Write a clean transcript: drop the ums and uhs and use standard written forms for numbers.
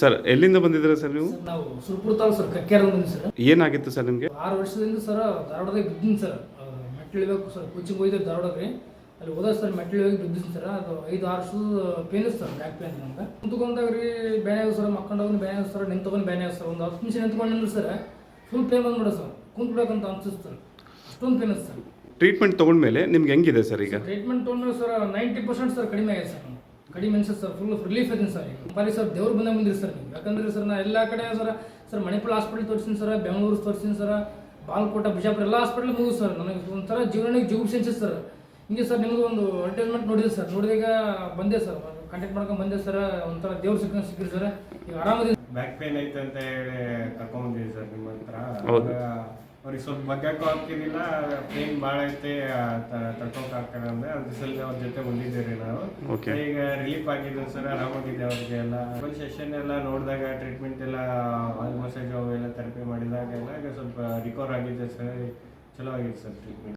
Sir ಎಲ್ಲಿಂದ ಬಂದಿದ್ದೀರಾ sir ನೀವು? ಸರ್ ನಾವು ಸುರಪುರ ತಾಲೂಕು ಸರ್ ಕಕ್ಕೇರಿಂದ ಬಂದಿವಿ ಸರ್. ಏನಾಗಿತ್ತು ಸರ್ ನಿಮಗೆ? 6 ವರ್ಷದಿಂದ ಸರ್ ಧಾರವಾಡದಾಗ ಬಿದ್ದೀನಿ ಸರ್. ಮೆಟ್ಲು ಇಳಿಬೇಕು ಸರ್, ಕೋಚಿಂಗ್ ಹೋಗಿದ್ದೆ ಧಾರವಾಡಕ್ಕೆ. ಅಲ್ಲಿ ಹೋದ ಸರ್ ಮೆಟ್ಲು ಇಳಿಬೇಕು ಬಿದ್ದೀನಿ ಸರ್. ಅದು 5-6 ವರ್ಷದ ಪೇನ್ ಸರ್, ಬ್ಯಾಕ್ ಪೇನ್ ನಮ್ಗೆ. ಕುಂತ್ಕೊಂಡಾಗ ರೀ ಬ್ಯಾನೆ ಆಗ ಸರ್, ಮಕ್ಕಂಡೋಗಿ ಬ್ಯಾನೆ ಆಗ ಸರ್, ನಿಂತ್ಕೊಂಡು ಬ್ಯಾನೆ ಆಗ ಸರ್. ಒಂದು 10 ನಿಮಿಷ ನಿಂತ್ಕೊಂಡು ಸರ್ ಫುಲ್ ಪೇನ್ ಬಂದ್ಬಿಡ ಸರ್, ಕುಂತ್ಬಿಡಕ್ಕಂತ ಅನ್ಸುತ್ತೆ ಸರ್, ಅಷ್ಟೊಂದು ಪೇನ್ ಸರ್. ಟ್ರೀಟ್ಮೆಂಟ್ ತೊಗೊಂಡ್ಮೇಲೆ ನಿಮ್ಗೆ ಹೆಂಗಿದೆ ಸರ್ ಈಗ? ಟ್ರೀಟ್ಮೆಂಟ್ ತೊಗೊಂಡ್ರೆ ಸರ್ 90% ಸರ್ ಕಡಿಮೆ ಆಗಿದೆ ಸರ್. ಕಡಿಮೆ ಅನ್ಸುತ್ತೆ ಸರ್, ಫುಲ್ ರಿಲೀಫ್ ಇದೆ ಸರ್. ಈಗ ಬಾರಿ ಸರ್ ದೇವ್ರು ಬಂದಾಗ ಬಂದಿರಿ ಸರ್ ನೀವು. ಯಾಕಂದ್ರೆ ಸರ್ ನಾ ಎಲ್ಲ ಕಡೆ ಸರ್ ಮಣಿಪಾಲ್ ಹಾಸ್ಪಿಟಲ್ ತೋರಿಸಿನಿ ಸರ್, ಬೆಂಗಳೂರು ತೋರಿಸಿನಿ ಸರ್, ಬಾಲ್ಕೋಟ, ಬಿಜಾಪುರ ಎಲ್ಲ ಹಾಸ್ಪಿಟಲ್ ಮುಗಿದು ಸರ್. ನನಗೆ ಒಂಥರ ಜೀವನಕ್ಕೆ ಜೀವ ಸೆನ್ಸಸ್ ಸರ್. ಹಿಂಗೆ ಸರ್ ನಿಮ್ಮದು ಒಂದು ಅಡ್ವರ್ಟೈಸ್ಮೆಂಟ್ ನೋಡಿದೆ ಸರ್, ನೋಡಿದಾಗ ಬಂದೆ ಸರ್, ಕಾಂಟ್ಯಾಕ್ಟ್ ಮಾಡ್ಕೊಂಡು ಬಂದೆ ಸರ್. ಒಂಥರ ದೇವ್ರು ಸಿಕ್ಕಿರಿ ಸರ್, ಈಗ ಆರಾಮದಿ. ಬ್ಯಾಕ್ ಪೇನ್ ಐತೆ ಅಂತ ಹೇಳಿ ಕರ್ಕೊಂಡ್ಬಂದಿದ್ವಿ ಸರ್ ನಿಮ್ಮ ಹತ್ರ. ಅವ್ರಿಗೆ ಸ್ವಲ್ಪ ಬಗ್ಗಕ್ಕೂ ಆಗ್ತಿದ್ದಿಲ್ಲ, ಪೇನ್ ಭಾಳ ಐತೆ, ತಡ್ಕೊಳಕ್ಕಾಗ್ತಾರೆ ಅಂದರೆ ಅದ್ರ ಸಲ ಅವ್ರ ಜೊತೆ ಬಂದಿದ್ದೀವಿ ನಾವು. ಈಗ ರಿಲೀಫ್ ಆಗಿದ್ದೀವಿ ಸರ್, ಆರಾಮಾಗಿದೆ ಅವ್ರಿಗೆ ಎಲ್ಲ. ಸೆಷನ್ ಎಲ್ಲ ನೋಡಿದಾಗ ಟ್ರೀಟ್ಮೆಂಟ್ ಎಲ್ಲ ಆಲ್ ಮಸಾಜ್ ಅವೆಲ್ಲ ಥೆರಪಿ ಮಾಡಿದಾಗ ಎಲ್ಲ ಈಗ ಸ್ವಲ್ಪ ರಿಕವರ್ ಆಗಿದೆ ಸರ್, ಚಲೋ ಆಗಿದೆ ಸರ್ ಟ್ರೀಟ್ಮೆಂಟ್.